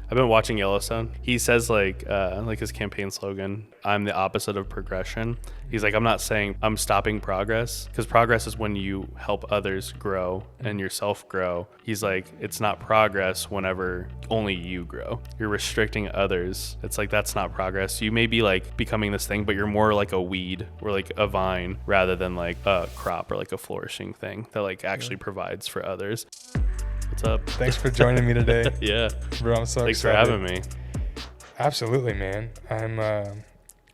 I've been watching Yellowstone. He says like his campaign slogan, "I'm the opposite of progression." He's like, I'm not saying I'm stopping progress, because progress is when you help others grow and yourself grow. He's like, it's not progress whenever only you grow. You're restricting others. It's like, that's not progress. You may be like becoming this thing, but you're more like a weed or like a vine rather than like a crop or like a flourishing thing that like actually provides for others. What's up? Thanks for joining me today. Yeah. Bro, I'm so Thanks excited. for having me. Absolutely, man.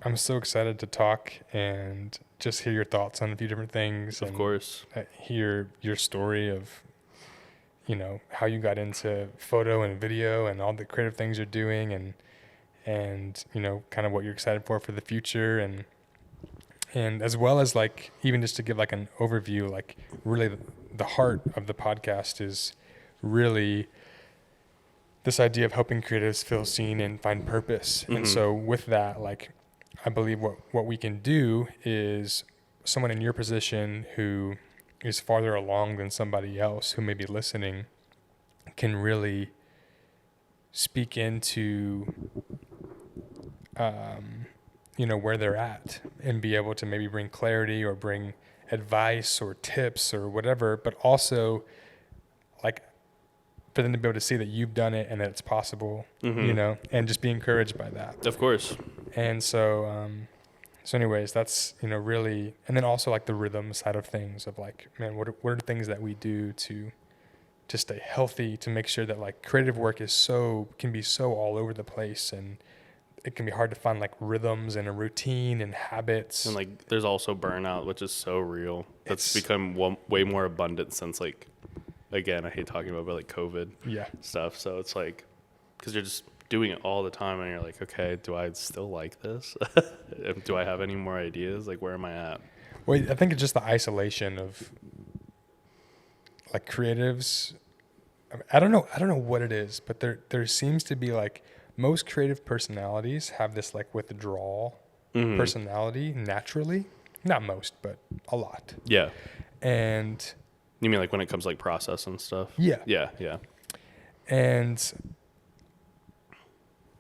I'm so excited to talk and just hear your thoughts on a few different things. Of course. Hear your story of, how you got into photo and video and all the creative things you're doing and kind of what you're excited for the future and as well as like even just to give like an overview, like really the heart of the podcast is really this idea of helping creatives feel seen and find purpose. Mm-hmm. And so with that, like, I believe what we can do is someone in your position who is farther along than somebody else who may be listening can really speak into, where they're at and be able to maybe bring clarity or bring advice or tips or whatever, but also like for them to be able to see that you've done it and that it's possible, and just be encouraged by that. Of course. And so anyways, that's, really, and then also like the rhythm side of things of like, man, what are the things that we do to stay healthy, to make sure that like creative work can be so all over the place, and it can be hard to find like rhythms and a routine and habits. And like, there's also burnout, which is so real. That's become way more abundant since like, again, I hate talking about, but like COVID stuff. So it's like, because you're just doing it all the time and you're like, okay, do I still like this? Do I have any more ideas? Like, where am I at? Well, I think it's just the isolation of like creatives. I don't know what it is, but there seems to be like most creative personalities have this like withdrawal personality naturally. Not most, but a lot. Yeah. And you mean like when it comes to like process and stuff? Yeah. Yeah.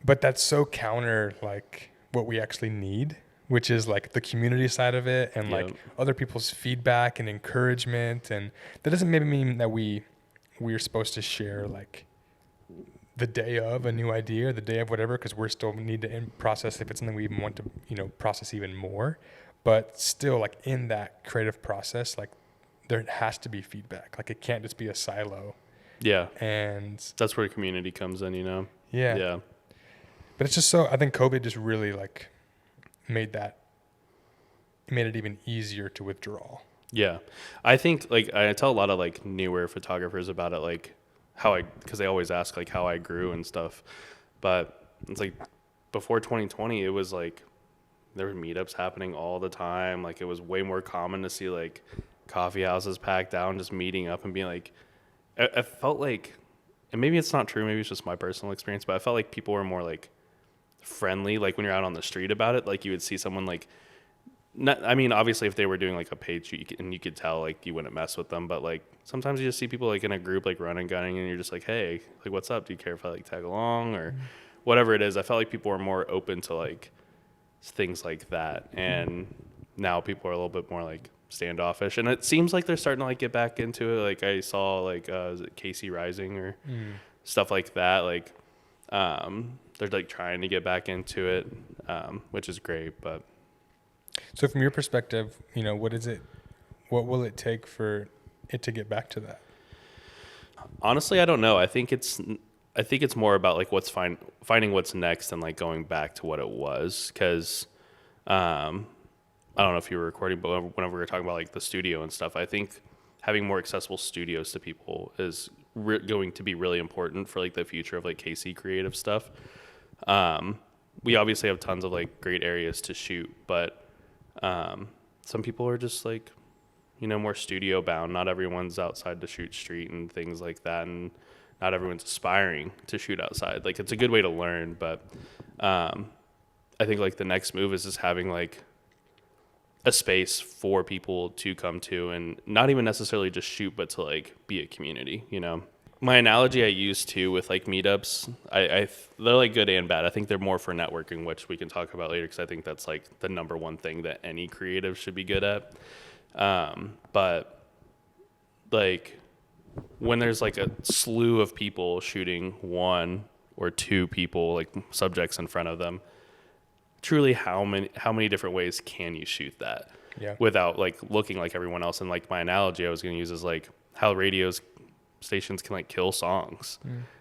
But that's so counter like what we actually need, which is like the community side of it and like other people's feedback and encouragement. And that doesn't maybe mean that we're supposed to share like the day of a new idea or the day of whatever, because we're still need to process if it's something we even want to, process even more. But still like in that creative process, like there has to be feedback. Like it can't just be a silo. Yeah. And that's where community comes in, Yeah. Yeah. But it's just so, I think COVID just really like made it even easier to withdraw. Yeah. I think like I tell a lot of like newer photographers about it, like because they always ask like how I grew and stuff. But it's like before 2020, it was like there were meetups happening all the time. Like it was way more common to see like coffee houses packed out and just meeting up and being like, I felt like, and maybe it's not true, maybe it's just my personal experience, but I felt like people were more like friendly, like when you're out on the street about it, like you would see someone like, obviously if they were doing like a page and you could tell like you wouldn't mess with them, but like sometimes you just see people like in a group like running, gunning, and you're just like, hey, like what's up? Do you care if I like tag along or whatever it is? I felt like people were more open to like things like that, and now people are a little bit more like standoffish, and it seems like they're starting to like get back into it. Like I saw like is it Casey Rising or stuff like that, like they're like trying to get back into it, which is great. But so from your perspective, what will it take for it to get back to that? Honestly, I don't know. I think it's more about like finding what's next and like going back to what it was, because I don't know if you were recording, but whenever we were talking about like the studio and stuff, I think having more accessible studios to people is going to be really important for like the future of like KC creative stuff. We obviously have tons of like great areas to shoot, but some people are just like, more studio bound. Not everyone's outside to shoot street and things like that, and not everyone's aspiring to shoot outside. Like it's a good way to learn, but I think like the next move is just having like a space for people to come to and not even necessarily just shoot, but to like be a community, my analogy I use too with like meetups, they're like good and bad. I think they're more for networking, which we can talk about later because I think that's like the number one thing that any creative should be good at. But like when there's like a slew of people shooting one or two people like subjects in front of them, truly how many different ways can you shoot that without like looking like everyone else? And like my analogy I was going to use is like how radios stations can like kill songs.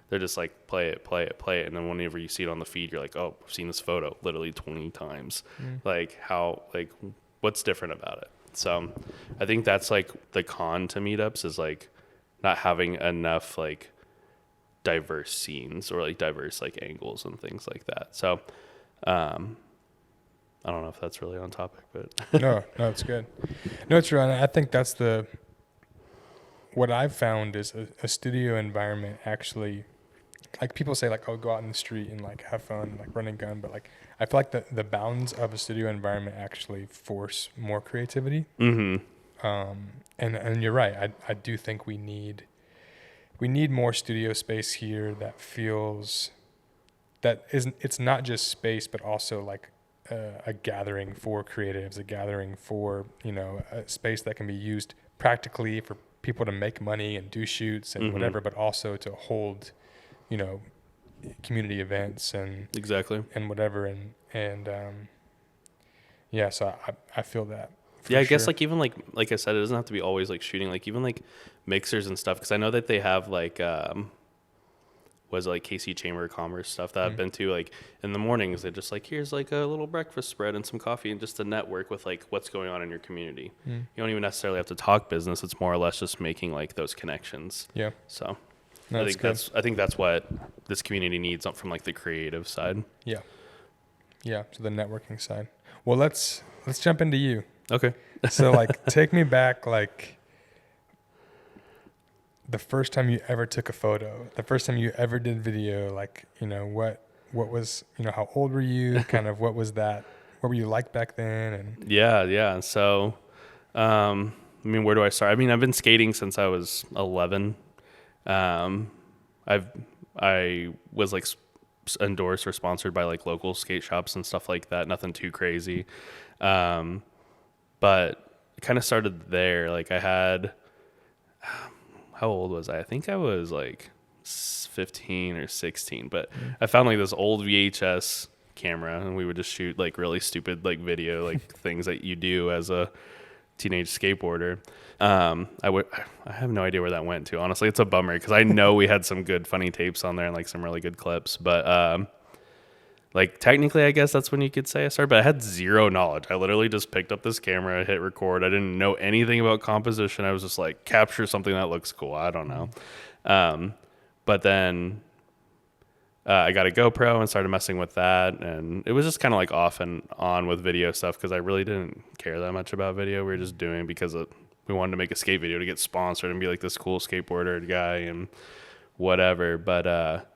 They're just like play it, and then whenever you see it on the feed, you're like, oh, I've seen this photo literally 20 times. Like how, like what's different about it? So I think that's like the con to meetups is like not having enough like diverse scenes or like diverse like angles and things like that. So I don't know if that's really on topic, but no, it's good. No, it's true. And I think that's what I've found is a studio environment actually, like people say like, oh, go out in the street and like have fun, like run and gun. But like, I feel like the bounds of a studio environment actually force more creativity. And you're right. I do think we need more studio space here that feels that isn't, it's not just space, but also like a gathering for creatives, a gathering for, a space that can be used practically for people to make money and do shoots and whatever, but also to hold, community events and exactly and whatever. And so I feel that. I guess like even like I said, it doesn't have to be always like shooting, like even like mixers and stuff. Cause I know that they have like, was like KC Chamber of Commerce stuff that I've been to, like in the mornings, they just like, here's like a little breakfast spread and some coffee and just to network with like what's going on in your community. You don't even necessarily have to talk business. It's more or less just making like those connections. Yeah. So no, I think that's what this community needs from like the creative side. Yeah. Yeah. So the networking side. Well, let's jump into you. Okay. So like, take me back, like the first time you ever took a photo, the first time you ever did video, like, what was, how old were you? Kind of what was that? What were you like back then? And yeah. So, I mean, where do I start? I mean, I've been skating since I was 11. I was like endorsed or sponsored by like local skate shops and stuff like that. Nothing too crazy. But it kind of started there. Like I had, how old was I? I think I was like 15 or 16, but I found like this old VHS camera and we would just shoot like really stupid like video, like things that you do as a teenage skateboarder. I have no idea where that went to. Honestly, it's a bummer because I know we had some good funny tapes on there and like some really good clips, but like technically I guess that's when you could say I started, but I had zero knowledge. I literally just picked up this camera, hit record. I didn't know anything about composition. I was just like, capture something that looks cool. I don't know. But then I got a GoPro and started messing with that, and it was just kind of like off and on with video stuff because I really didn't care that much about video. We were just doing it because we wanted to make a skate video to get sponsored and be like this cool skateboarder guy and whatever. But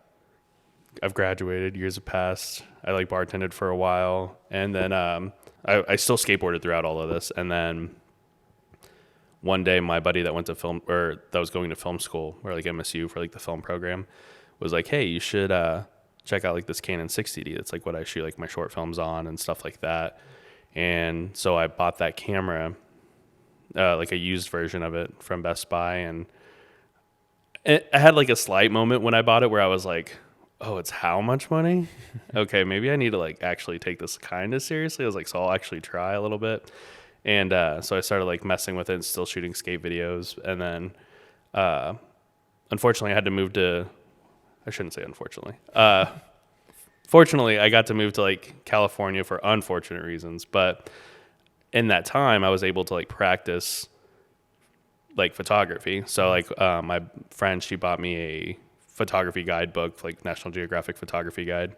I've graduated, years have passed. I like bartended for a while, and then I still skateboarded throughout all of this. And then one day, my buddy that went to film, or that was going to film school, or like MSU for like the film program, was like, "Hey, you should check out like this Canon 60D. It's like what I shoot like my short films on and stuff like that." And so I bought that camera, like a used version of it from Best Buy, and I had like a slight moment when I bought it where I was like, oh, it's how much money? Okay, maybe I need to like actually take this kind of seriously. I was like, so I'll actually try a little bit. And so I started like messing with it and still shooting skate videos. And then unfortunately I had to move to, I shouldn't say unfortunately. Fortunately, I got to move to like California for unfortunate reasons. But in that time I was able to like practice like photography. So like my friend, she bought me a photography guidebook, like National Geographic photography guide,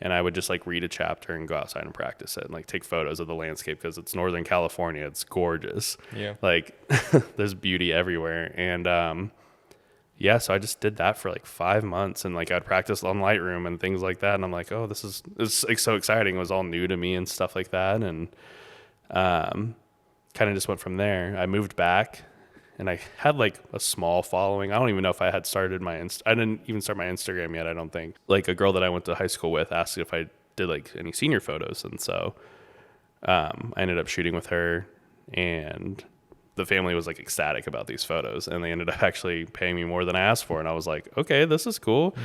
and I would just like read a chapter and go outside and practice it and like take photos of the landscape because it's Northern California. It's gorgeous. Yeah, like there's beauty everywhere. And so I just did that for like 5 months, and like I'd practice on Lightroom and things like that. And I'm like, oh, this is like so exciting. It was all new to me and stuff like that. And kind of just went from there. I moved back and I had like a small following. I don't even know if I had started I didn't even start my Instagram yet, I don't think. Like a girl that I went to high school with asked if I did like any senior photos. And so I ended up shooting with her, and the family was like ecstatic about these photos, and they ended up actually paying me more than I asked for. And I was like, okay, this is cool.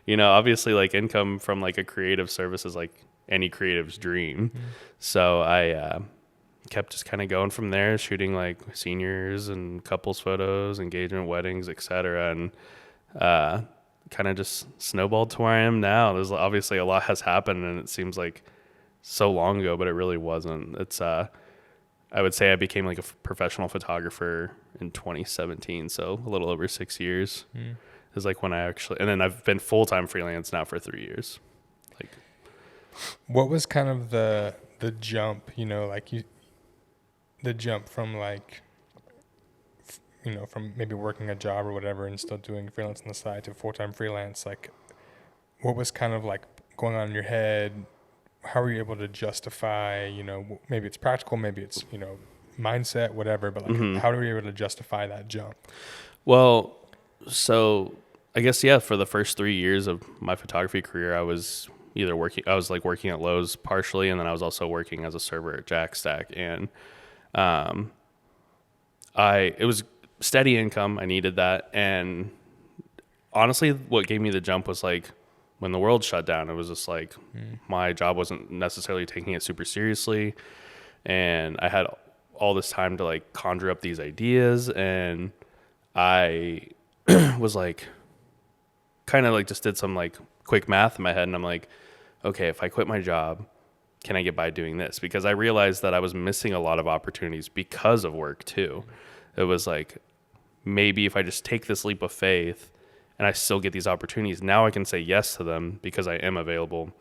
Obviously like income from like a creative service is like any creative's dream. So I kept just kind of going from there, shooting like seniors and couples photos, engagement, weddings, etc. And kind of just snowballed to where I am now. There's obviously a lot has happened, and it seems like so long ago, but it really wasn't. It's I would say I became like a professional photographer in 2017, so a little over 6 years is like when I actually, and then I've been full-time freelance now for 3 years. Like, what was kind of the jump, the jump from like, from maybe working a job or whatever and still doing freelance on the side to full-time freelance? Like, what was kind of like going on in your head? How were you able to justify, maybe it's practical, maybe it's, mindset, whatever, but like how were you able to justify that jump? Well, so I guess, yeah, for the first 3 years of my photography career, I was working at Lowe's partially, and then I was also working as a server at Jackstack. And it was steady income. I needed that. And honestly, what gave me the jump was like, when the world shut down, it was just like my job wasn't necessarily taking it super seriously, and I had all this time to like conjure up these ideas, and I was like kind of like just did some like quick math in my head, and I'm like, okay, if I quit my job, can I get by doing this? Because I realized that I was missing a lot of opportunities because of work too. It was like, maybe if I just take this leap of faith and I still get these opportunities, now I can say yes to them because I am available.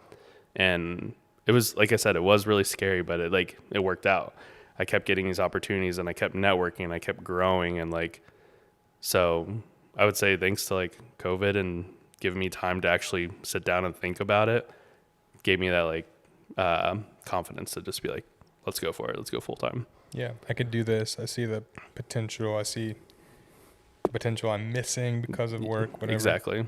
And it was, like I said, it was really scary, but it worked out. I kept getting these opportunities, and I kept networking, and I kept growing. And like, so I would say thanks to like COVID and giving me time to actually sit down and think about it, gave me that like confidence to just be like, let's go for it. Let's go full time. Yeah, I could do this. I see the potential. I see the potential I'm missing because of work, whatever. Exactly.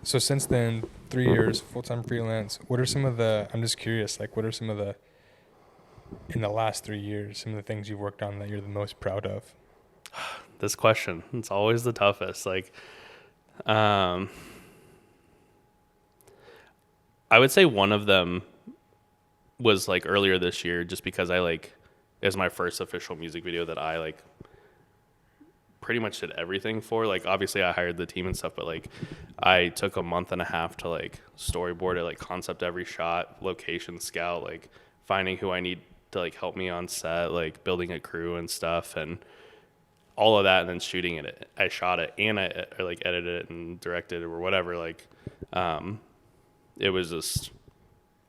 So since then, 3 years, full-time freelance, what are some of I'm just curious, like what are some of in the last 3 years, some of the things you've worked on that you're the most proud of? This question, it's always the toughest. Like, I would say one of them was like earlier this year, just because it was my first official music video that I like pretty much did everything for. Like, obviously I hired the team and stuff, but like I took a month and a half to like storyboard it, like concept every shot, location scout, like finding who I need to like help me on set, like building a crew and stuff, and all of that, and then shooting it. I shot it, and I like edited it and directed it or whatever. Like, it was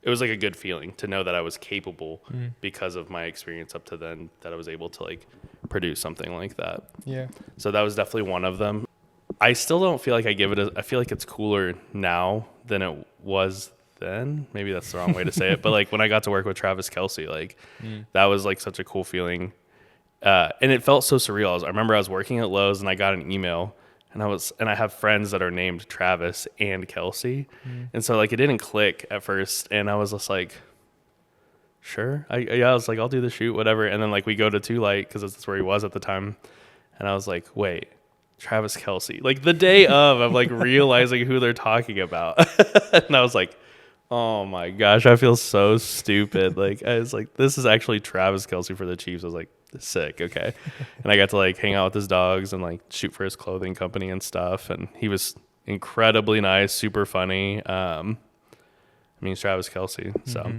like a good feeling to know that I was capable because of my experience up to then, that I was able to like produce something like that. Yeah. So that was definitely one of them. I still don't feel like I feel like it's cooler now than it was then. Maybe that's the wrong way to say it. But like when I got to work with Travis Kelce, like that was like such a cool feeling. And it felt so surreal. I remember I was working at Lowe's and I got an email, and I have friends that are named Travis and Kelce. And so like it didn't click at first, and I was just like, sure. I was like, I'll do the shoot, whatever. And then like we go to Too Light because that's where he was at the time. And I was like, wait, Travis Kelce. Like the day of, I'm like realizing who they're talking about. And I was like, oh my gosh, I feel so stupid. Like I was like, this is actually Travis Kelce for the Chiefs. I was like, sick, okay. And I got to like hang out with his dogs and like shoot for his clothing company and stuff. And he was incredibly nice, super funny. I mean, it's Travis Kelce, so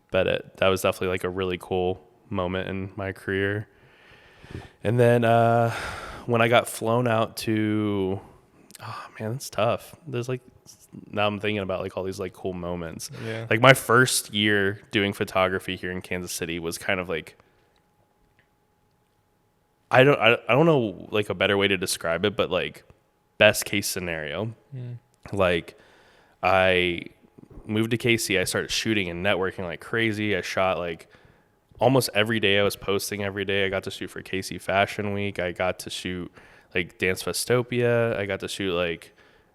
but that was definitely like a really cool moment in my career. And then when I got flown out to, oh man, it's tough. There's like, now I'm thinking about like all these like cool moments. Yeah. Like my first year doing photography here in Kansas City was kind of like, I don't know like a better way to describe it, but like best case scenario. Like I moved to KC, I started shooting and networking like crazy. I shot like almost every day I was posting every day. I got to shoot for KC Fashion Week. I got to shoot like Dance Festopia. I got to shoot like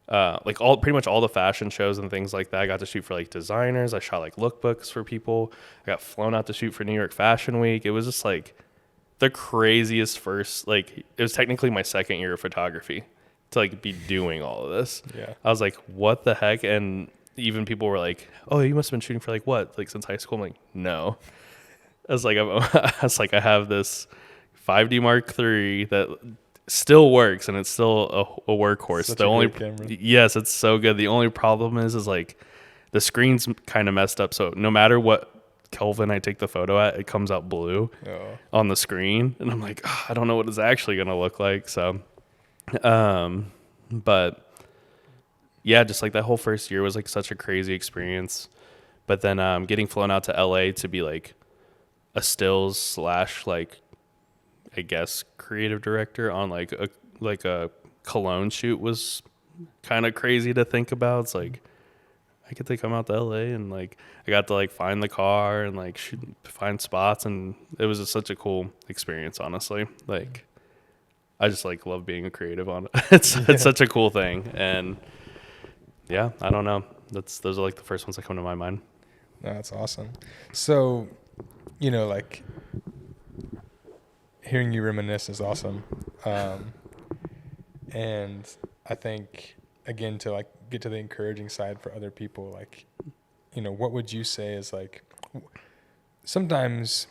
all pretty much all the fashion shows and things like that. I got to shoot for like designers. I shot like lookbooks for people. I got flown out to shoot for New York Fashion Week. It was just like the craziest first, like it was technically my second year of photography to like be doing all of this. Yeah. I was like, what the heck? And even people were like, oh, you must have been shooting for like what? Like since high school? I'm like, no. I was like, I have this 5D Mark III that still works and it's still a workhorse. Such the a only great camera. Yes, it's so good. The only problem is like the screen's kind of messed up. So no matter what Kelvin I take the photo at, it comes out blue on the screen, and I'm like, oh, I don't know what it's actually gonna look like. So, but yeah, just like that whole first year was like such a crazy experience. But then getting flown out to LA to be like a stills slash like I guess creative director on like a cologne shoot was kind of crazy to think about. It's like I get to come out to LA and like I got to like find the car and like find spots, and it was just such a cool experience, honestly. Like I just like love being a creative on it. It's such a cool thing, and yeah, I don't know. Those are like the first ones that come to my mind. No, that's awesome. So, you know, like hearing you reminisce is awesome. And I think again, to like get to the encouraging side for other people, like, you know, what would you say is like, sometimes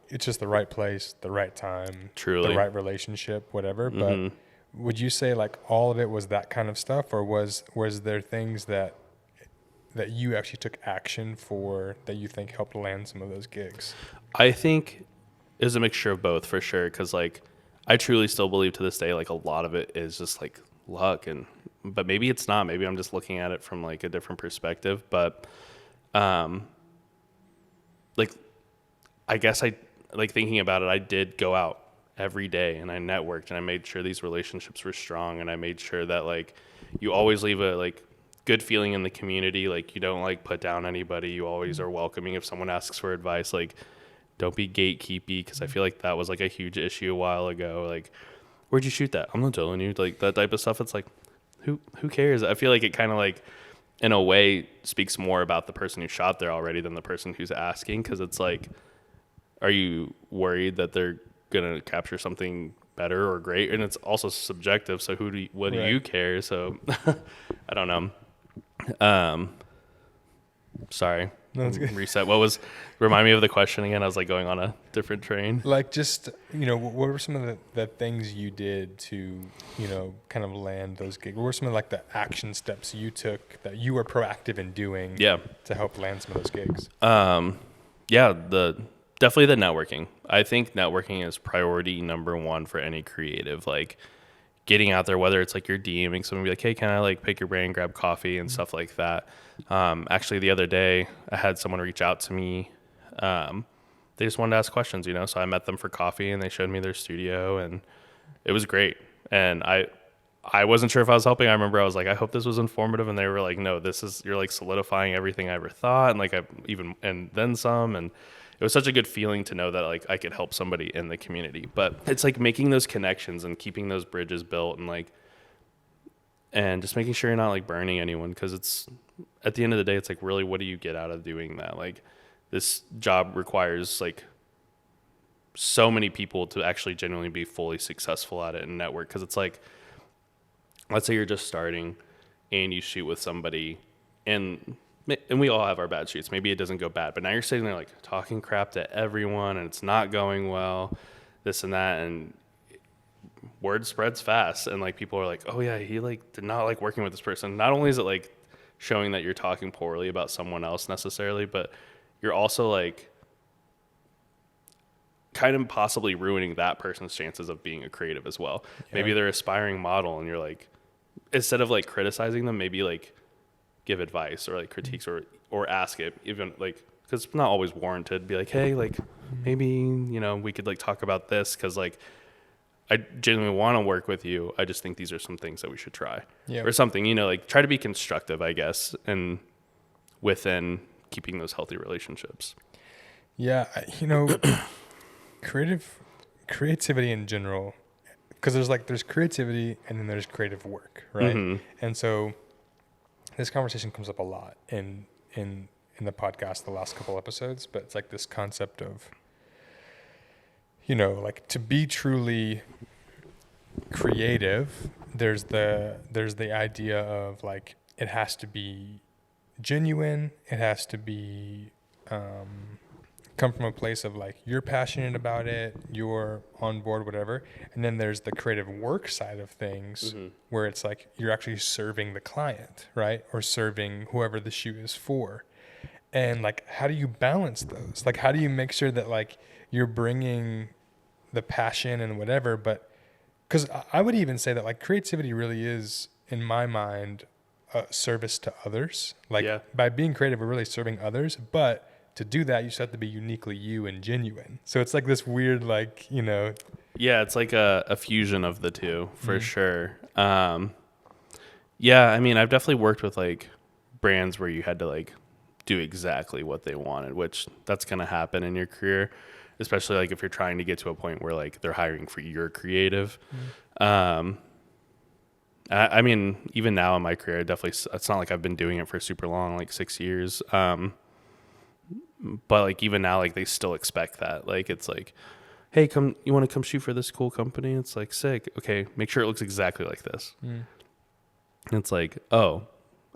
it's just the right place, the right time, Truly. the right relationship, whatever. Mm-hmm. But would you say like all of it was that kind of stuff, or was there things that you actually took action for that you think helped land some of those gigs? I think it was a mixture of both for sure. Cause like, I truly still believe to this day, like a lot of it is just like luck, but maybe it's not. Maybe I'm just looking at it from like a different perspective. But, like, I guess I like thinking about it. I did go out every day and I networked and I made sure these relationships were strong, and I made sure that like you always leave a like good feeling in the community. Like you don't like put down anybody. You always are welcoming. If someone asks for advice, like don't be gatekeepy, because I feel like that was like a huge issue a while ago. Like, where'd you shoot that? I'm not telling you. Like that type of stuff. It's like, who cares? I feel like it kind of like in a way speaks more about the person who shot there already than the person who's asking, because it's like, are you worried that they're gonna capture something better or great? And it's also subjective. So what do you care? So I don't know. Sorry. No, that's good. Reset. Remind me of the question again. I was like going on a different train. Like, just, you know, what were some of the things you did to, you know, kind of land those gigs? What were some of like the action steps you took that you were proactive in doing to help land some of those gigs? Definitely the networking. I think networking is priority number one for any creative. Like getting out there, whether it's like you're DMing someone, be like, hey, can I like pick your brain, grab coffee and stuff like that. Actually, the other day I had someone reach out to me. They just wanted to ask questions, you know, so I met them for coffee and they showed me their studio and it was great. And I wasn't sure if I was helping. I remember I was like, I hope this was informative. And they were like, no, you're like solidifying everything I ever thought. And like and then some. And it was such a good feeling to know that like I could help somebody in the community. But it's like making those connections and keeping those bridges built and just making sure you're not like burning anyone. Because it's at the end of the day, it's like, really, what do you get out of doing that? Like this job requires like so many people to actually genuinely be fully successful at it and network. Because it's like, let's say you're just starting and you shoot with somebody and we all have our bad shoots. Maybe it doesn't go bad, but now you're sitting there like talking crap to everyone and it's not going well, this and that. And word spreads fast. And like, people are like, oh yeah, he like did not like working with this person. Not only is it like showing that you're talking poorly about someone else necessarily, but you're also like kind of possibly ruining that person's chances of being a creative as well. Yeah. Maybe they're aspiring model and you're like, instead of like criticizing them, maybe like give advice or like critiques or ask it, even like, because it's not always warranted. Be like, hey, like maybe, you know, we could like talk about this, because like I genuinely want to work with you. I just think these are some things that we should try or something, you know, like try to be constructive, I guess, and within keeping those healthy relationships. Yeah, creative creativity in general, because there's creativity and then there's creative work, right? Mm-hmm. And so this conversation comes up a lot in the podcast the last couple episodes, but it's like this concept of, like to be truly creative, there's the idea of like it has to be genuine, it has to be come from a place of like you're passionate about it, you're on board, whatever. And then there's the creative work side of things Mm-hmm. where it's like you're actually serving the client, right? Or serving whoever the shoot is for. And like, how do you balance those? Like, how do you make sure that like you're bringing the passion and whatever, but because I would even say that like creativity really is, in my mind, a service to others. Like Yeah. by being creative, we're really serving others, but to do that, you just have to be uniquely you and genuine. So it's like this weird, like, Yeah, it's like a fusion of the two for sure. Yeah, I mean, I've definitely worked with like brands where you had to like do exactly what they wanted, which that's going to happen in your career, especially like if you're trying to get to a point where like they're hiring for your creative. I mean, even now in my career, it's not like I've been doing it for super long, like 6 years. But like even now, like they still expect that. Like it's like, hey, you want to come shoot for this cool company? It's like sick. Okay, make sure it looks exactly like this. Mm. And it's like, oh,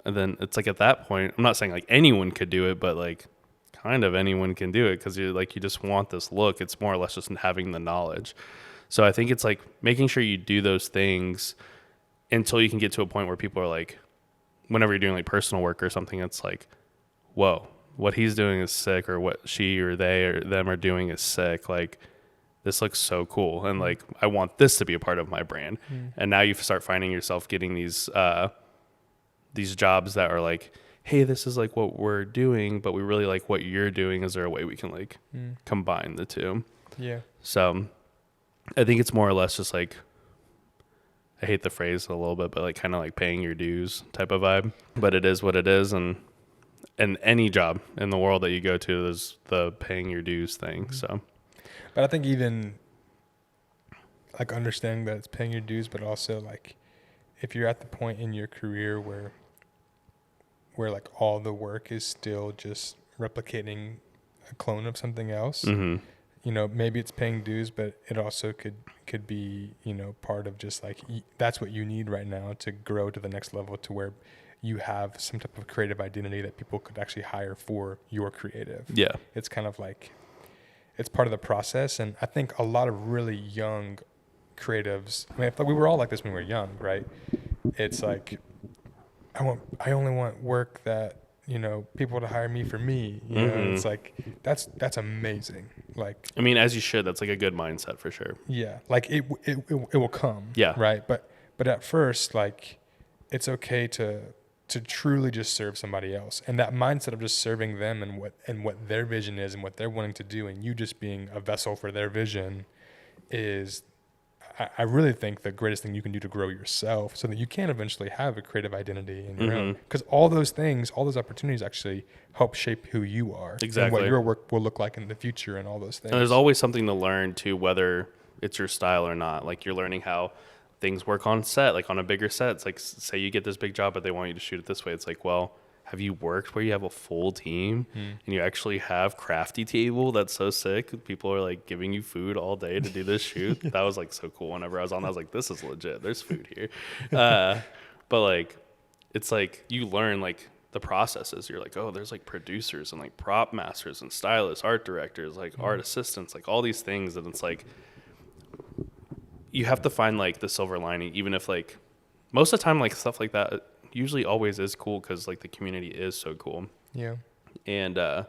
and then it's like at that point, I'm not saying like anyone could do it, but like kind of anyone can do it because you just want this look. It's more or less just having the knowledge. So I think it's like making sure you do those things until you can get to a point where people are like, whenever you're doing like personal work or something, it's like, whoa, what he's doing is sick, or what she or they or them are doing is sick. Like, this looks so cool. And like, I want this to be a part of my brand. And now you start finding yourself getting these jobs that are like, hey, this is like what we're doing, but we really like what you're doing. Is there a way we can like combine the two? Yeah. So I think it's more or less just like, I hate the phrase a little bit, but like kind of like paying your dues type of vibe. But it is what it is. And any job in the world that you go to, there's the paying your dues thing. So, but I think even like understanding that it's paying your dues, but also like if you're at the point in your career where like all the work is still just replicating a clone of something else, maybe it's paying dues, but it also could be, part of just like, that's what you need right now to grow to the next level, to where you have some type of creative identity that people could actually hire for your creative. yeah. It's kind of like, it's part of the process. And I think a lot of really young creatives, I mean, we were all like this when we were young, right? It's like, I only want work that, people to hire me for me. It's like, that's amazing. Like, I mean, as you should, that's like a good mindset for sure. yeah, like it will come. Yeah. Right. But at first, like, it's okay to truly just serve somebody else, and that mindset of just serving them and what their vision is and what they're wanting to do, and you just being a vessel for their vision is, I really think, the greatest thing you can do to grow yourself, so that you can eventually have a creative identity in your own. Because all those things, all those opportunities actually help shape who you are. Exactly. And what your work will look like in the future and all those things. And there's always something to learn too, whether it's your style or not. Like, you're learning how things work on set, like on a bigger set. It's like, say you get this big job, but they want you to shoot it this way. It's like, well, have you worked where you have a full team and you actually have crafty table? That's so sick. People are like giving you food all day to do this shoot. That was like so cool. Whenever I was on, I was like, this is legit. There's food here. But like, it's like you learn like the processes. You're like, oh, there's like producers and like prop masters and stylists, art directors, like art assistants, like all these things. And it's like, you have to find like the silver lining, even if like most of the time, like stuff like that usually always is cool, because like the community is so cool. Yeah. And but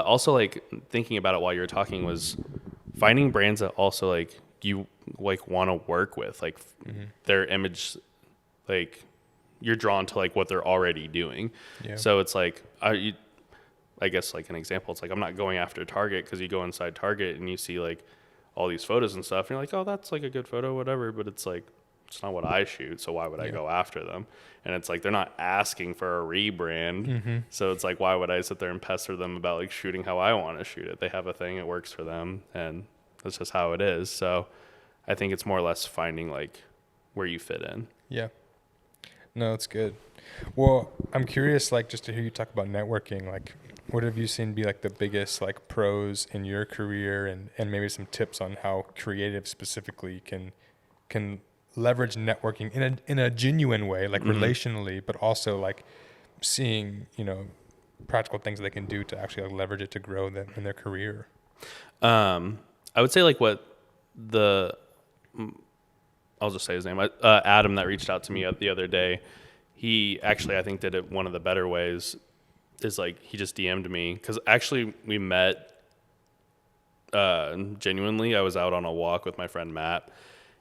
also like thinking about it while you were talking was finding brands that also like you like want to work with, like their image, like you're drawn to like what they're already doing. Yeah. So it's like I guess like an example, it's like I'm not going after Target, because you go inside Target and you see like all these photos and stuff and you're like, oh, that's like a good photo, whatever. But it's like, it's not what I shoot, so why would I go after them? And it's like they're not asking for a rebrand, so it's like why would I sit there and pester them about like shooting how I want to shoot it? They have a thing, it works for them, and that's just how it is. So I think it's more or less finding like where you fit in. Yeah. No, it's good. Well, I'm curious, like, just to hear you talk about networking, like, what have you seen be like the biggest like pros in your career, and maybe some tips on how creative specifically can leverage networking in a genuine way, like relationally, but also like seeing, you know, practical things they can do to actually like leverage it to grow them in their career. I would say like I'll just say his name. Adam that reached out to me the other day. He actually, I think, did it one of the better ways. Is like he just DM'd me because actually we met genuinely. I was out on a walk with my friend Matt,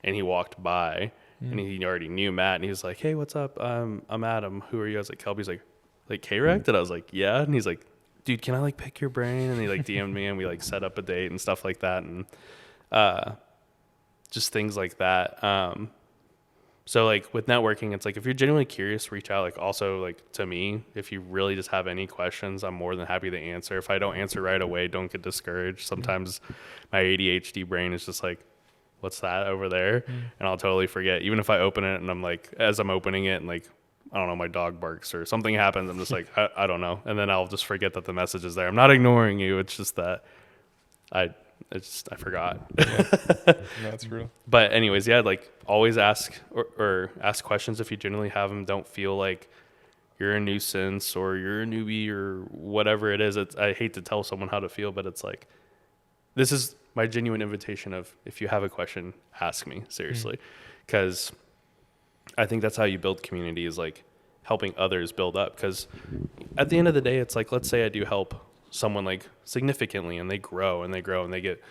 and he walked by, and he already knew Matt, and he was like, "Hey, what's up? I'm Adam. Who are you?" I was like, "Kelby's like Kelby Reck?" And I was like, "Yeah." And he's like, "Dude, can I like pick your brain?" And he like DM'd me, and we like set up a date and stuff like that, and just things like that. So like with networking, it's like if you're genuinely curious, reach out. Like also like to me, if you really just have any questions, I'm more than happy to answer. If I don't answer right away, don't get discouraged. Sometimes my ADHD brain is just like, what's that over there? And I'll totally forget. Even if I open it and I'm like, as I'm opening it and like, I don't know, my dog barks or something happens, I'm just like, I don't know. And then I'll just forget that the message is there. I'm not ignoring you. It's just that I forgot. Yeah. No, that's real. But anyways, yeah, like always ask or ask questions if you genuinely have them. Don't feel like you're a nuisance or you're a newbie or whatever it is. I hate to tell someone how to feel, but it's like, this is my genuine invitation of if you have a question, ask me seriously. Because I think that's how you build community, is like helping others build up. Because at the end of the day, it's like, let's say I do help someone like significantly and they grow and they grow and they get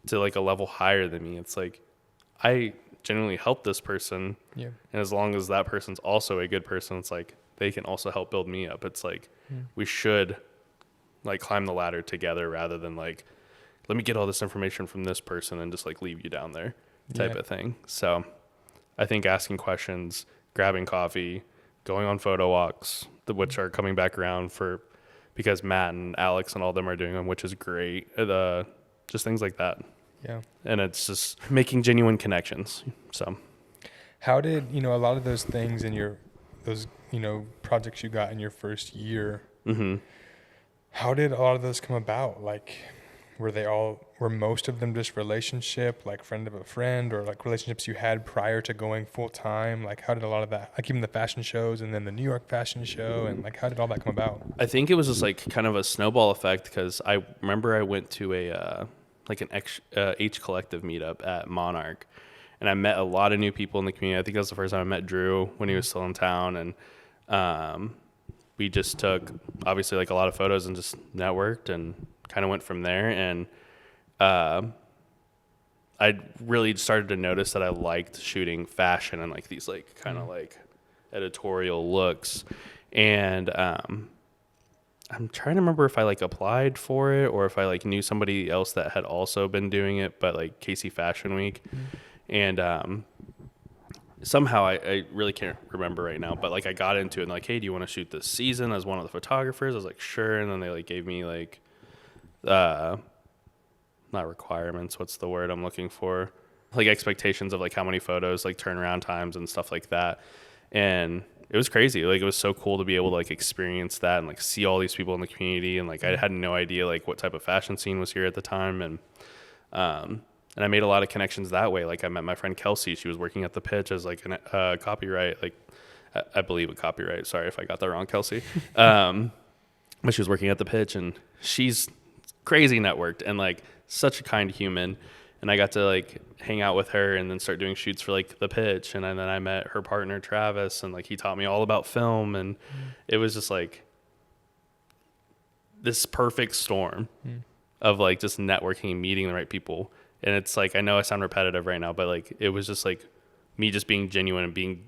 to like a level higher than me. It's like I genuinely help this person, and as long as that person's also a good person, it's like they can also help build me up. It's like we should like climb the ladder together rather than like, let me get all this information from this person and just like leave you down there type of thing. So I think asking questions, grabbing coffee, going on photo walks, which are coming back around because Matt and Alex and all of them are doing them, which is great. Just things like that. Yeah. And it's just making genuine connections. So how did, you know, a lot of those things in those, you know, projects you got in your first year, how did a lot of those come about? Like, were most of them just relationship, like friend of a friend, or like relationships you had prior to going full time? Like how did a lot of that, like even the fashion shows and then the New York fashion show, and like how did all that come about? I think it was just like kind of a snowball effect, because I remember I went to an H Collective meetup at Monarch, and I met a lot of new people in the community. I think that was the first time I met Drew when he was still in town, and we just took obviously like a lot of photos and just networked and kind of went from there. And I really started to notice that I liked shooting fashion and like these like kind of like editorial looks. And I'm trying to remember if I like applied for it or if I like knew somebody else that had also been doing it, but like KC Fashion Week. And somehow I really can't remember right now, but like I got into it and like, hey, do you want to shoot this season as one of the photographers? I was like, sure. And then they like gave me like not requirements, what's the word I'm looking for, like expectations of like how many photos, like turnaround times and stuff like that. And it was crazy. Like it was so cool to be able to like experience that and like see all these people in the community. And like I had no idea like what type of fashion scene was here at the time. And I made a lot of connections that way. Like I met my friend Kelsey. She was working at the Pitch as like a copyright, like I believe a copyright. Sorry if I got that wrong, Kelsey. But she was working at the Pitch, and she's crazy networked and like such a kind human. And I got to like hang out with her and then start doing shoots for like the Pitch. And then I met her partner Travis, and like he taught me all about film. And it was just like this perfect storm of like just networking and meeting the right people. And it's like, I know I sound repetitive right now, but like it was just like me just being genuine and being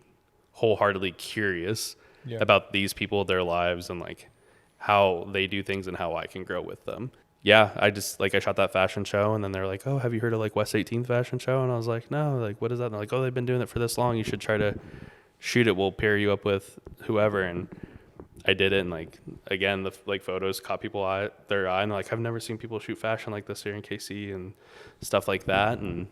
wholeheartedly curious about these people, their lives, and like how they do things and how I can grow with them. yeah, I just like I shot that fashion show, and then they're like, "Oh, have you heard of like West 18th fashion show?" And I was like, "No, like what is that?" And they're like, "Oh, they've been doing it for this long. You should try to shoot it. We'll pair you up with whoever." And I did it, and like again, the like photos caught their eye, and they're like, "I've never seen people shoot fashion like this here in KC and stuff like that." And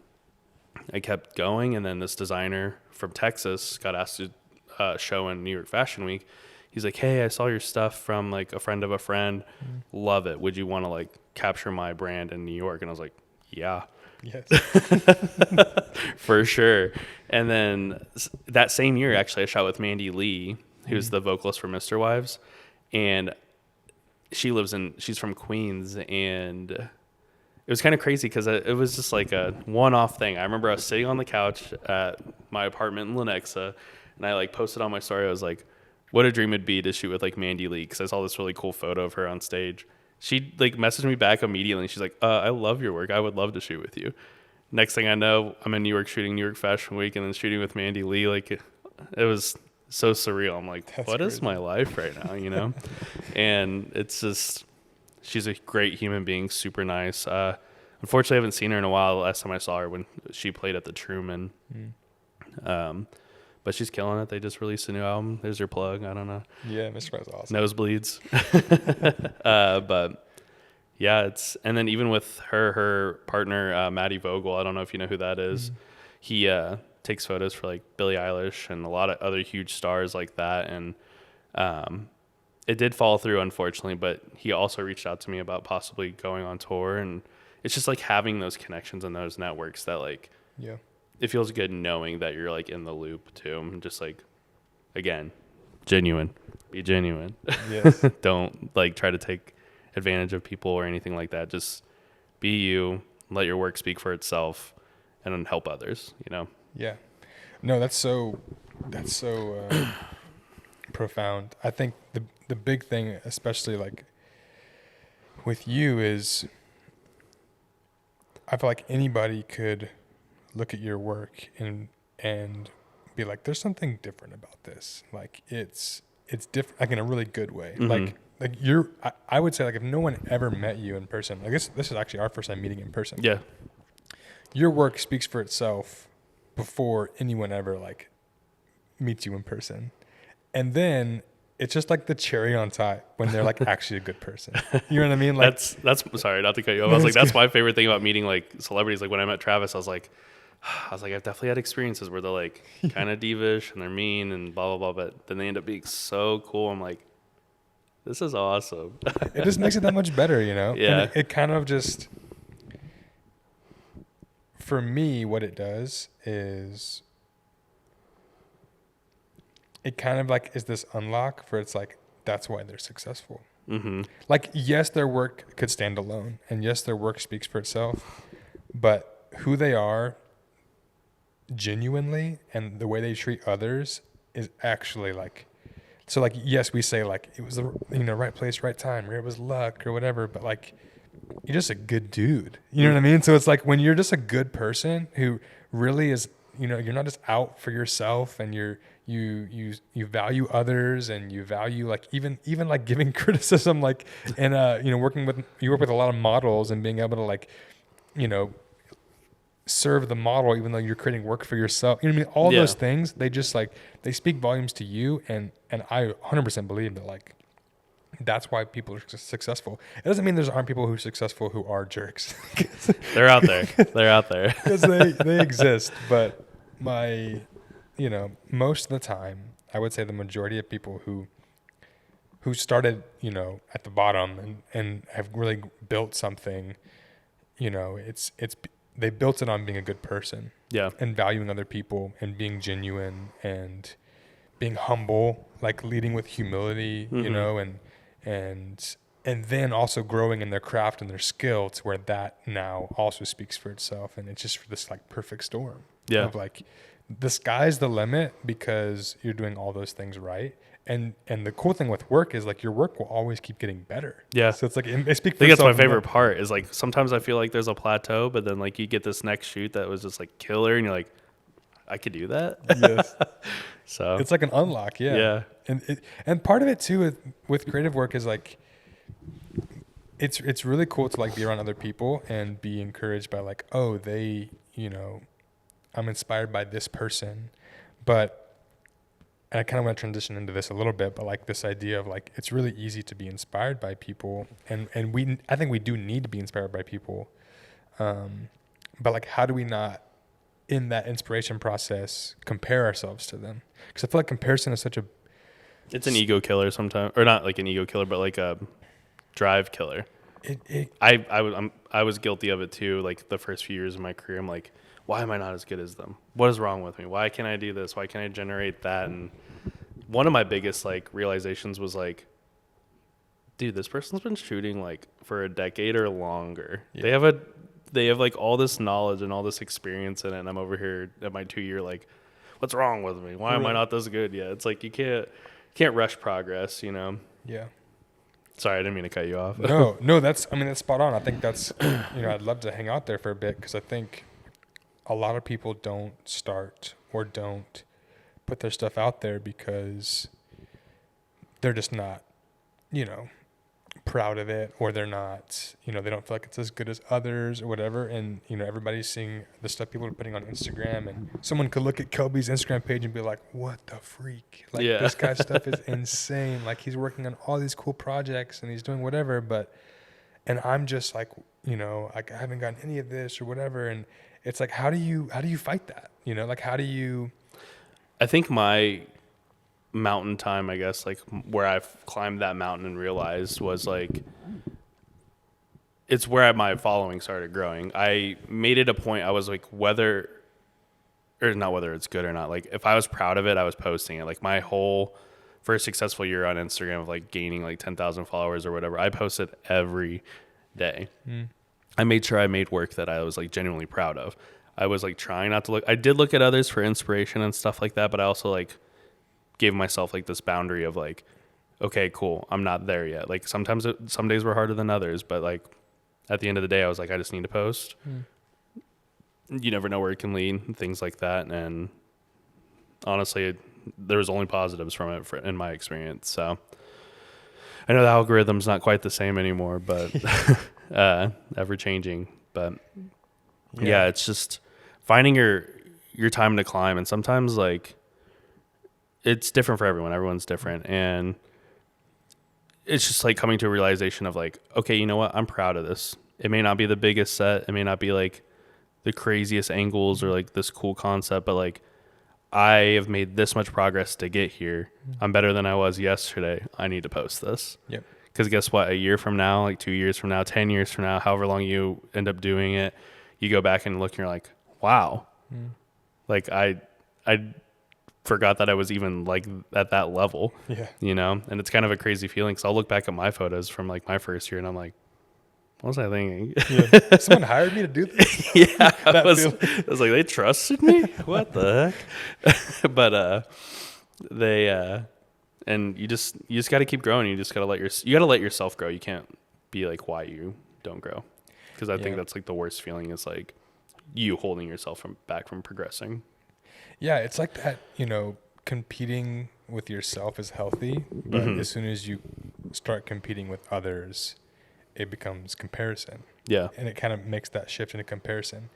I kept going, and then this designer from Texas got asked to show in New York Fashion Week. He's like, "Hey, I saw your stuff from like a friend of a friend. Love it. Would you want to like capture my brand in New York?" And I was like, "Yeah, Yes. for sure." And then that same year, actually, I shot with Mandy Lee, who's the vocalist for Mr. Wives, and she's from Queens, and it was kind of crazy because it was just like a one-off thing. I remember I was sitting on the couch at my apartment in Lenexa, and I like posted on my story. I was like, what a dream it'd be to shoot with like Mandy Lee, because I saw this really cool photo of her on stage. She like messaged me back immediately. She's like, I love your work. I would love to shoot with you. Next thing I know, I'm in New York shooting New York Fashion Week and then shooting with Mandy Lee. Like it was so surreal. I'm like, what is my life right now, you know? And it's just, she's a great human being, super nice. Unfortunately, I haven't seen her in a while. The last time I saw her when she played at the Truman. But she's killing it. They just released a new album. There's your plug. I don't know. Yeah, Mr. Wives awesome. Nosebleeds. But yeah, and then even with her partner, Maddie Vogel, I don't know if you know who that is. He takes photos for like Billie Eilish and a lot of other huge stars like that. And it did fall through, unfortunately, but he also reached out to me about possibly going on tour. And it's just like having those connections and those networks that like, Yeah. it feels good knowing that you're like in the loop too. And just like, again, genuine, be genuine. Yes. Don't like try to take advantage of people or anything like that. Just be you, let your work speak for itself, and then help others, you know? Yeah. No, that's so profound. I think the big thing, especially like with you, is I feel like anybody could look at your work and be like, there's something different about this. Like it's different, like in a really good way. Mm-hmm. Like I would say, like, if no one ever met you in person, I guess this is actually our first time meeting in person. Yeah. Your work speaks for itself before anyone ever like meets you in person. And then it's just like the cherry on top when they're like actually a good person. You know what I mean? Like that's sorry, not to cut you off. I was like, that's my favorite thing about meeting like celebrities. Like when I met Travis, I was like, I've definitely had experiences where they're like kind of divish and they're mean and blah, blah, blah. But then they end up being so cool. I'm like, this is awesome. it just makes it that much better, you know? Yeah. And it kind of just, for me, what it does is it kind of like is this unlock for, it's like, that's why they're successful. Mm-hmm. Like, yes, their work could stand alone, and yes, their work speaks for itself, but who they are genuinely and the way they treat others is actually like, so like, yes, we say like it was the right place, right time, or it was luck or whatever, but like you're just a good dude. You know what I mean? So it's like when you're just a good person who really is, you're not just out for yourself, and you value others, and you value like even like giving criticism, like, and you work with a lot of models and being able to like, serve the model even though you're creating work for yourself. You know what I mean? All those things, they just like, they speak volumes to you, and I 100% believe that like that's why people are successful. It doesn't mean there aren't people who are successful who are jerks. They're out there. They're out there. Because they exist. But most of the time, I would say the majority of people who started, at the bottom and have really built something, it's they built it on being a good person. Yeah. And valuing other people and being genuine and being humble, like leading with humility, and then also growing in their craft and their skill to where that now also speaks for itself. And it's just this like perfect storm of like, the sky's the limit because you're doing all those things right. And the cool thing with work is like your work will always keep getting better. Yeah. So it's like, it speaks I for think that's my itself. favorite part is like, sometimes I feel like there's a plateau, but then like you get this next shoot that was just like killer, and you're like, I could do that. Yes. So it's like an unlock. Yeah. Yeah. And part of it too with creative work is like, it's really cool to like be around other people and be encouraged by like, oh, they, you know, I'm inspired by this person. But and I kind of want to transition into this a little bit, but like this idea of like it's really easy to be inspired by people, and I think we do need to be inspired by people, but like how do we not in that inspiration process compare ourselves to them? Because I feel like comparison is such a It's an ego killer sometimes, or not like an ego killer, but like a drive killer. it I was guilty of it too. Like the first few years of my career, I'm like, why am I not as good as them? What is wrong with me? Why can't I do this? Why can't I generate that? And one of my biggest like realizations was like, dude, this person's been shooting like for a decade or longer. Yeah. They have like all this knowledge and all this experience in it, and I'm over here at my 2 year like, what's wrong with me? Why am I not this good yet? It's like you can't rush progress, you know. yeah. Sorry, I didn't mean to cut you off. No, that's spot on. I think that's, you know, I'd love to hang out there for a bit because I think a lot of people don't start or don't put their stuff out there because they're just not, you know, proud of it, or they're not, you know, they don't feel like it's as good as others or whatever. And, you know, everybody's seeing the stuff people are putting on Instagram, and someone could look at Kelby's Instagram page and be like, what the freak? Like, Yeah. this guy's stuff is insane. Like, he's working on all these cool projects and he's doing whatever, and I'm just like, you know, like I haven't gotten any of this or whatever. And it's like, how do you fight that? You know, like, how do you? I think my mountain time, I guess, like where I've climbed that mountain and realized was like, it's where my following started growing. I made it a point. I was like, whether it's good or not, like if I was proud of it, I was posting it. Like my whole first successful year on Instagram of like gaining like 10,000 followers or whatever, I posted every day. I made sure I made work that I was like genuinely proud of. I was like trying not to look. I did look at others for inspiration and stuff like that, but I also like gave myself like this boundary of like, okay, cool, I'm not there yet. Like some days were harder than others, but like at the end of the day, I was like, I just need to post. You never know where it can lead, things like that. And honestly, there was only positives from it in my experience. So I know the algorithm's not quite the same anymore, but ever changing. But yeah, it's just finding your time to climb. And sometimes like it's different for everyone. Everyone's different. And it's just like coming to a realization of like, okay, you know what? I'm proud of this. It may not be the biggest set. It may not be like the craziest angles or like this cool concept, but like I have made this much progress to get here. I'm better than I was yesterday. I need to post this. Yep. Because guess what? A year from now, like 2 years from now, 10 years from now, however long you end up doing it, you go back and look and you're like, wow. Like I forgot that I was even like at that level. Yeah. You know? And it's kind of a crazy feeling because I'll look back at my photos from like my first year and I'm like, what was I thinking? Yeah. Someone hired me to do this? Yeah. I was like, they trusted me? What the heck? But they and you just got to keep growing. You just got to let yourself grow. You can't be like why you don't grow. Because I think that's like the worst feeling is like you holding yourself back from progressing. Yeah, it's like that, you know, competing with yourself is healthy, but as soon as you start competing with others, it becomes comparison. Yeah. And it kind of makes that shift into comparison.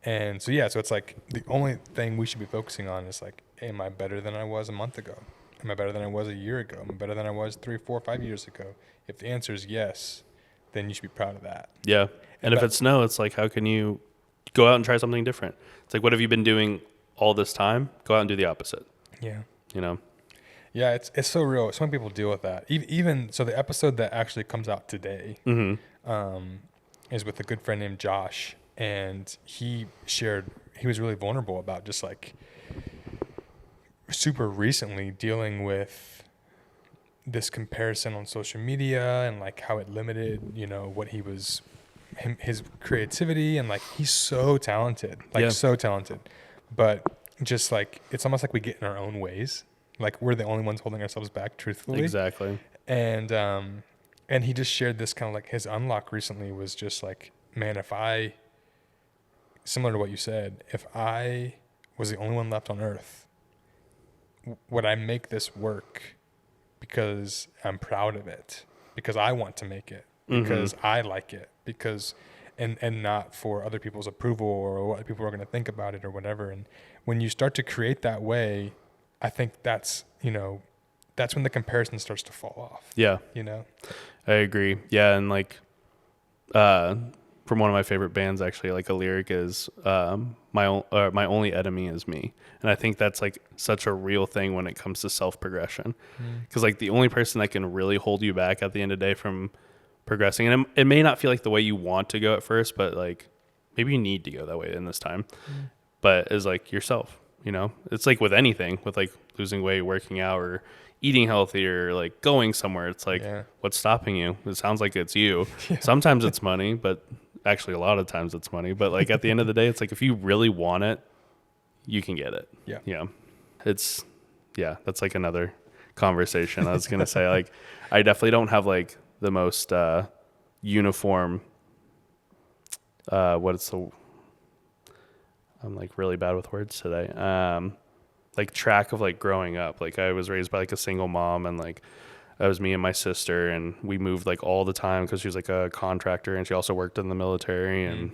And so, so it's like the only thing we should be focusing on is like, am I better than I was a month ago? Am I better than I was a year ago? Am I better than I was 3, 4, 5 years ago? If the answer is yes, then you should be proud of that. Yeah. And if it's no, it's like, how can you go out and try something different? It's like, what have you been doing all this time? Go out and do the opposite. Yeah. You know? Yeah, it's so real. So many people deal with that. Even so, the episode that actually comes out today is with a good friend named Josh, and he was really vulnerable about just like super recently dealing with this comparison on social media and like how it limited, you know, what he was, his creativity, and like he's so talented, but just like it's almost like we get in our own ways. Like we're the only ones holding ourselves back, truthfully. Exactly. And he just shared this kind of like his unlock recently was just like, man, similar to what you said, if I was the only one left on earth, would I make this work because I'm proud of it, because I want to make it, because I like it, because and not for other people's approval or what people are going to think about it or whatever. And when you start to create that way, I think that's, you know, that's when the comparison starts to fall off. Yeah. You know? I agree. Yeah. And like, from one of my favorite bands, actually, like a lyric is, my only enemy is me. And I think that's like such a real thing when it comes to self-progression. Cause like the only person that can really hold you back at the end of the day from progressing, and it may not feel like the way you want to go at first, but like maybe you need to go that way in this time, but is like yourself, you know. It's like with anything, with like losing weight, working out, or eating healthy, or like going somewhere. It's like, what's stopping you? It sounds like it's you. Sometimes it's money, but actually a lot of times it's money. But like at the end of the day, it's like if you really want it, you can get it. Yeah. It's that's like another conversation. I was gonna say, like, I definitely don't have like the most uniform I'm like really bad with words today, like track of like growing up. Like I was raised by like a single mom, and like that was me and my sister, and we moved like all the time because she was like a contractor, and she also worked in the military, and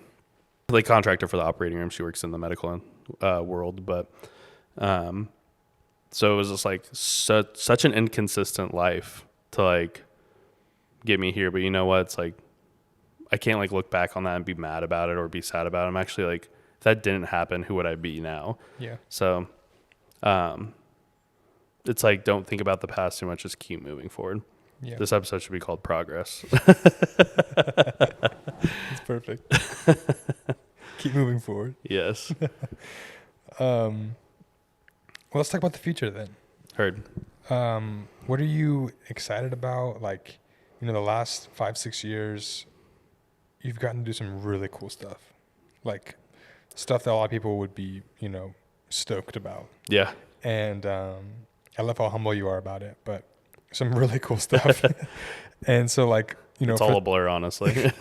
like contractor for the operating room. She works in the medical world, but so it was just like such an inconsistent life to like get me here. But you know what? It's like I can't like look back on that and be mad about it or be sad about it. I'm actually like, if that didn't happen, who would I be now? Yeah. So it's like, don't think about the past too much, just keep moving forward. Yeah. This episode should be called Progress. It's perfect. Keep moving forward. Yes. Well, let's talk about the future then. Heard. What are you excited about? Like, you know, the last 5-6 years, you've gotten to do some really cool stuff. Like stuff that a lot of people would be, you know, stoked about. Yeah. And I love how humble you are about it, but some really cool stuff. And so like, you know, it's all a blur, honestly.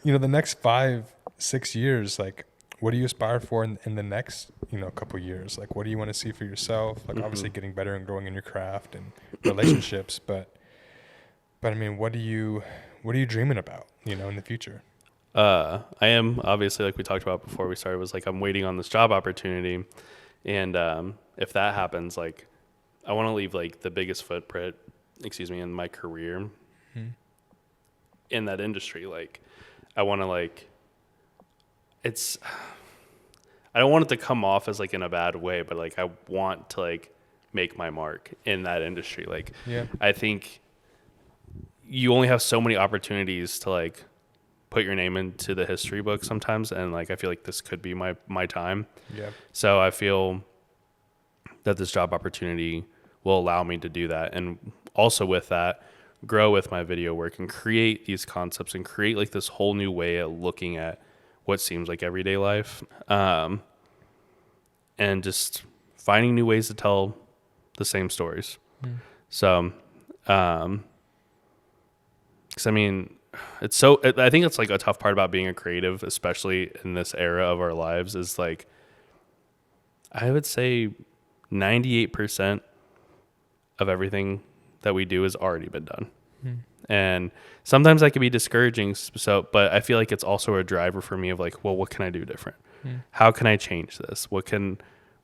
You know, the next 5-6 years, like what do you aspire for in the next, you know, couple years? Like what do you want to see for yourself? Like obviously getting better and growing in your craft and relationships, but I mean, what are you dreaming about, you know, in the future? I am obviously, like we talked about before we started, was like, I'm waiting on this job opportunity. And, if that happens, like I want to leave like the biggest footprint, in my career in that industry. Like I want to like, I don't want it to come off as like in a bad way, but like I want to like make my mark in that industry. Like, I think you only have so many opportunities to like put your name into the history book sometimes. And like, I feel like this could be my time. Yeah. So I feel that this job opportunity will allow me to do that. And also with that, grow with my video work and create these concepts and create like this whole new way of looking at what seems like everyday life. And just finding new ways to tell the same stories. So, cause I mean, I think it's like a tough part about being a creative, especially in this era of our lives, is like, I would say 98% of everything that we do has already been done. And sometimes that can be discouraging. So, but I feel like it's also a driver for me of like, well, what can I do different? How can I change this? What can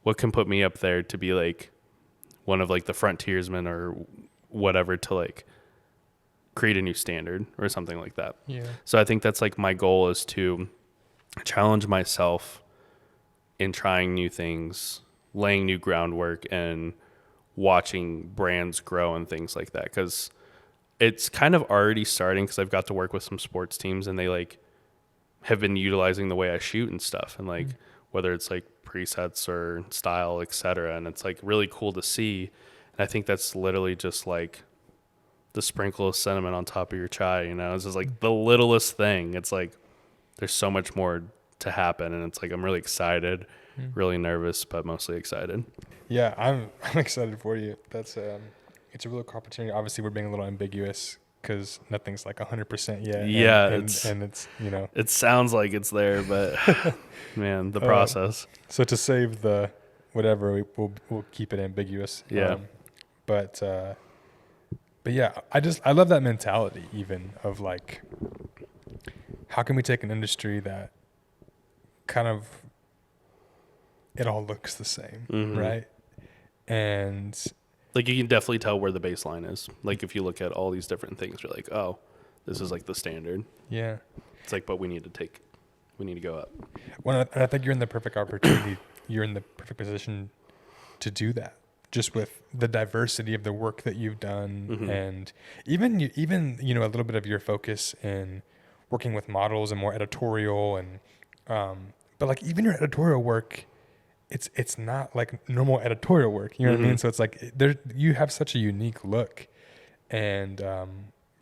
put me up there to be like one of like the frontiersmen or whatever, to like create a new standard or something like that. Yeah. So I think that's like my goal, is to challenge myself in trying new things, laying new groundwork, and watching brands grow and things like that. Because it's kind of already starting, because I've got to work with some sports teams, and they like have been utilizing the way I shoot and stuff, and like whether it's like presets or style, etc. And it's like really cool to see. And I think that's literally just like the sprinkle of cinnamon on top of your chai, you know. It's just like the littlest thing. It's like there's so much more to happen, and it's like I'm really excited, really nervous, but mostly excited. Yeah, I'm excited for you. That's it's a really cool opportunity. Obviously, we're being a little ambiguous because nothing's like 100% yet. Yeah, and it's, you know, it sounds like it's there, but man, the process. So to save the whatever, we'll keep it ambiguous. Yeah. But But yeah, I love that mentality even of like, how can we take an industry that kind of, it all looks the same, right? And like you can definitely tell where the baseline is. Like if you look at all these different things, you're like, oh, this is like the standard. yeah, It's like, but we need to go up. well, and I think you're in the perfect opportunity. You're in the perfect position to do that, just with the diversity of the work that you've done, and even a little bit of your focus in working with models and more editorial, and but like even your editorial work, it's not like normal editorial work. You know what I mean? So it's like you have such a unique look and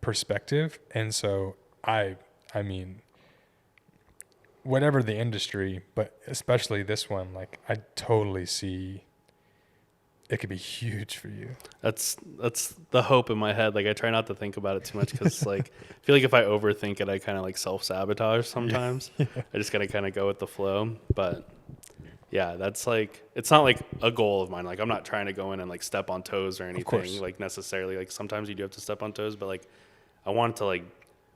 perspective, and so I mean, whatever the industry, but especially this one, like I totally see it could be huge for you. That's the hope in my head. Like I try not to think about it too much because like I feel like if I overthink it, I kind of like self-sabotage sometimes. Yeah. I just gotta kind of go with the flow. But yeah, that's like, it's not like a goal of mine. Like I'm not trying to go in and like step on toes or anything like necessarily. Like sometimes you do have to step on toes, but like I want it to like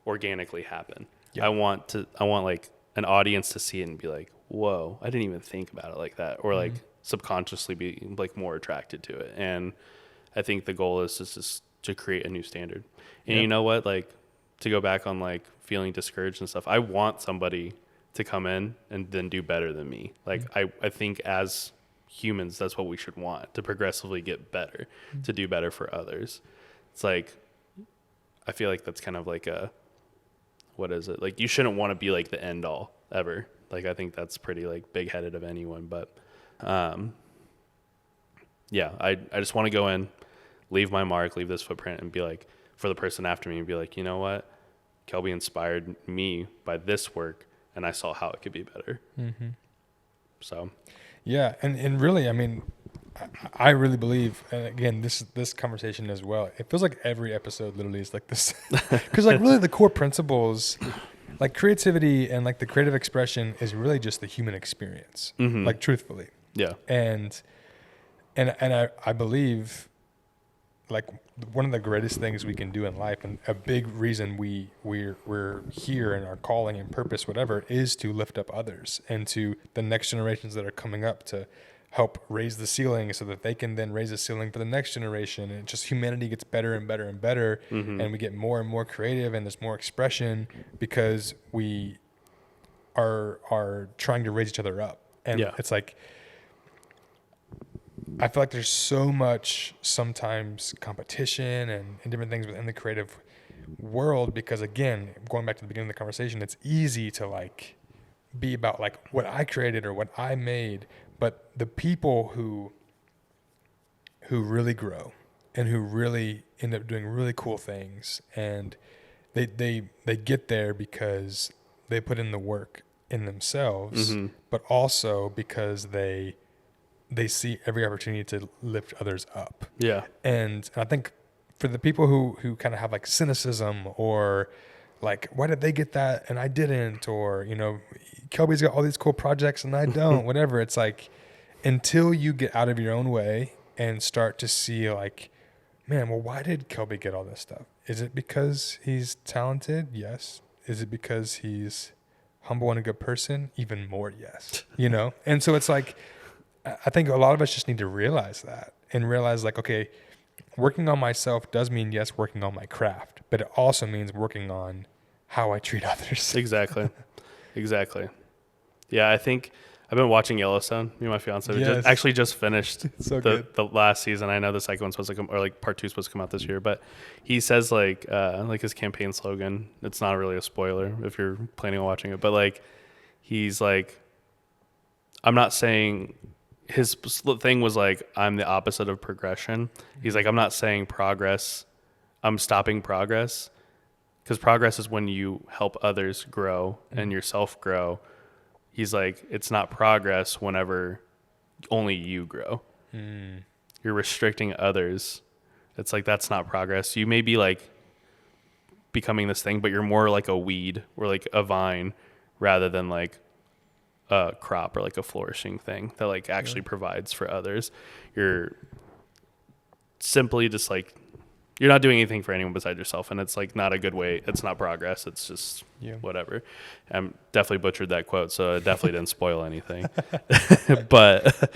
organically happen. Yeah. I want like an audience to see it and be like, whoa, I didn't even think about it like that. Or like subconsciously be like more attracted to it. And I think the goal is just to create a new standard. And you know what, like to go back on like feeling discouraged and stuff, I want somebody to come in and then do better than me. Like I think as humans, that's what we should want, to progressively get better, to do better for others. It's like, I feel like that's kind of like what is it? Like you shouldn't want to be like the end all ever. Like I think that's pretty like big headed of anyone, but yeah, I just want to go in, leave my mark, leave this footprint, and be like, for the person after me, and be like, you know what? Kelby inspired me by this work, and I saw how it could be better. So. Yeah, and really, I mean, I really believe, and again, this conversation as well, it feels like every episode literally is like this. Because like really the core principles, like creativity and like the creative expression is really just the human experience, like truthfully. Yeah. And I believe like one of the greatest things we can do in life, and a big reason we're here and our calling and purpose, whatever, is to lift up others and to the next generations that are coming up, to help raise the ceiling so that they can then raise the ceiling for the next generation. And just humanity gets better and better and better, and we get more and more creative, and there's more expression because we are trying to raise each other up. And it's like, I feel like there's so much sometimes competition and different things within the creative world, because again, going back to the beginning of the conversation, it's easy to like be about like what I created or what I made, but the people who really grow and who really end up doing really cool things, and they get there because they put in the work in themselves, but also because they see every opportunity to lift others up. Yeah. And I think for the people who kind of have like cynicism, or like, why did they get that and I didn't? Or, you know, Kelby's got all these cool projects and I don't, whatever. It's like, until you get out of your own way and start to see like, man, well, why did Kelby get all this stuff? Is it because he's talented? Yes. Is it because he's humble and a good person? Even more, yes. You know? And so it's like, I think a lot of us just need to realize that, and realize like, okay, working on myself does mean, yes, working on my craft, but it also means working on how I treat others. Exactly. Yeah, I think I've been watching Yellowstone. Me and my fiance just finished the last season. I know the second one's supposed to come, or like part 2 is supposed to come out this year, but he says like his campaign slogan, it's not really a spoiler if you're planning on watching it, but like, he's like, I'm not saying, his thing was like, I'm the opposite of progression. He's like, I'm not saying progress, I'm stopping progress, because progress is when you help others grow and yourself grow. He's like, it's not progress whenever only you grow. You're restricting others. It's like, that's not progress. You may be like becoming this thing, but you're more like a weed or like a vine rather than like a crop or like a flourishing thing that like actually provides for others. You're simply just like you're not doing anything for anyone besides yourself, and it's like not a good way. It's not progress. It's just whatever. I definitely butchered that quote, so it definitely didn't spoil anything. But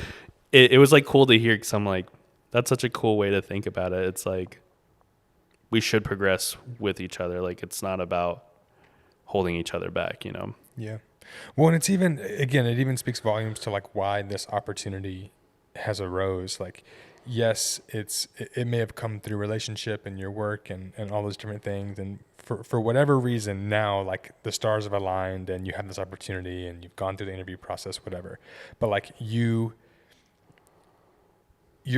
it was like cool to hear, because I'm like, that's such a cool way to think about it. It's like we should progress with each other. Like it's not about holding each other back, you know? Yeah. Well, and it's even, again, it even speaks volumes to like why this opportunity has arose. Like, yes, it may have come through relationship and your work and all those different things. And for whatever reason now, like the stars have aligned and you have this opportunity and you've gone through the interview process, whatever. But like you're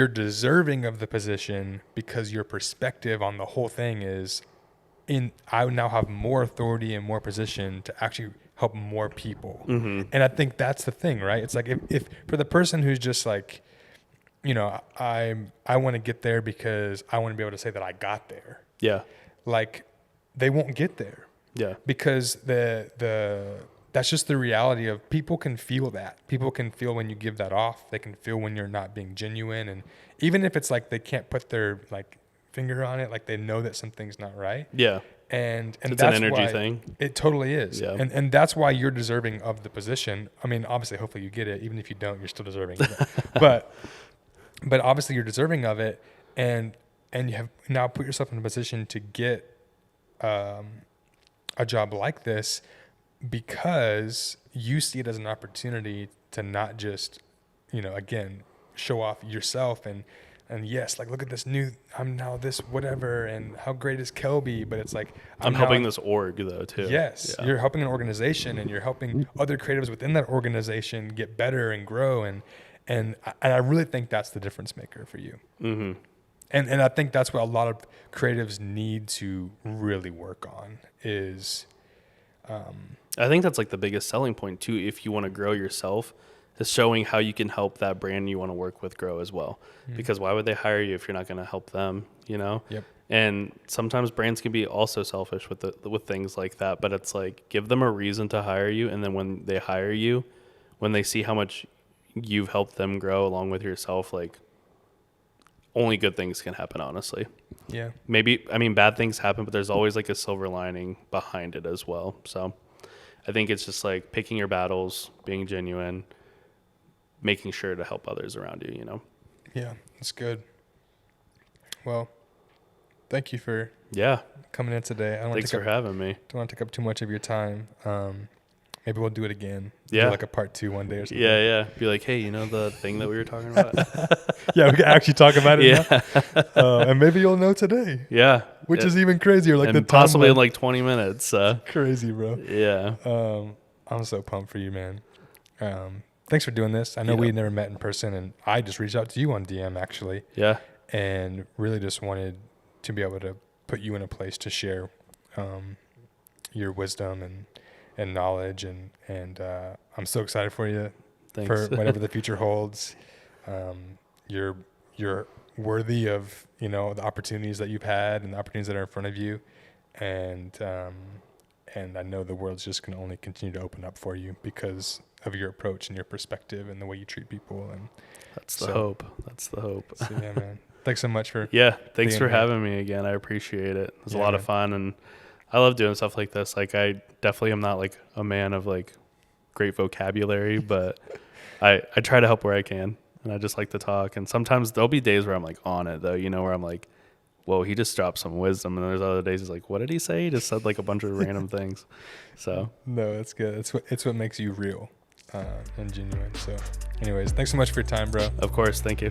deserving of the position because your perspective on the whole thing is I now have more authority and more position to actually help more people. Mm-hmm. And I think that's the thing, right? It's like if for the person who's just like, you know, I want to get there because I want to be able to say that I got there. Yeah. Like they won't get there. Yeah. Because that's just the reality of people can feel that. People can feel when you give that off. They can feel when you're not being genuine. And even if it's like they can't put their like finger on it, like they know that something's not right. Yeah. And it's that's an energy why thing. It totally is. Yeah. And that's why you're deserving of the position. I mean, obviously, hopefully you get it. Even if you don't, you're still deserving. but obviously you're deserving of it. And you have now put yourself in a position to get a job like this because you see it as an opportunity to not just, you know, again, show off yourself and yes, like look at this I'm now this whatever, and how great is Kelby? But it's like I'm helping this org though too. Yes, yeah. You're helping an organization, and you're helping other creatives within that organization get better and grow, and I really think that's the difference maker for you. Mm-hmm. And I think that's what a lot of creatives need to really work on is. I think that's like the biggest selling point too. If you want to grow yourself, is showing how you can help that brand you want to work with grow as well. Mm-hmm. Because why would they hire you if you're not going to help them, you know? Yep. And sometimes brands can be also selfish with things like that, but it's like, give them a reason to hire you. And then when they hire you, when they see how much you've helped them grow along with yourself, like only good things can happen, honestly. Yeah. Maybe, I mean, bad things happen, but there's always like a silver lining behind it as well. So I think it's just like picking your battles, being genuine, making sure to help others around you, you know? Yeah, that's good. Well, thank you for coming in today. Thanks for having me. Don't want to take up too much of your time. Maybe we'll do it again. Yeah. Do like a part 2 one day or something. Yeah. Be like, hey, you know the thing that we were talking about? Yeah, we can actually talk about it now. And maybe you'll know today. Yeah. Which is even crazier. Like and the possibly in like 20 minutes. Crazy, bro. Yeah. I'm so pumped for you, man. Thanks for doing this. I know we never met in person, and I just reached out to you on DM actually. Yeah. And really just wanted to be able to put you in a place to share your wisdom and knowledge, and I'm so excited for you. Thanks. For whatever the future holds. You're worthy of, you know, the opportunities that you've had and the opportunities that are in front of you, and I know the world's just going to only continue to open up for you because of your approach and your perspective and the way you treat people. And that's the hope. So yeah, man. Thanks so much for thanks for having me again. I appreciate it. It was a lot of fun, and I love doing stuff like this. Like I definitely am not like a man of like great vocabulary, but I try to help where I can, and I just like to talk. And sometimes there'll be days where I'm like on it though, you know, where I'm like, whoa, he just dropped some wisdom. And there's other days he's like, what did he say? He just said like a bunch of random things. So no, that's good. It's what makes you real and genuine. So anyways, thanks so much for your time, bro. Of course. Thank you.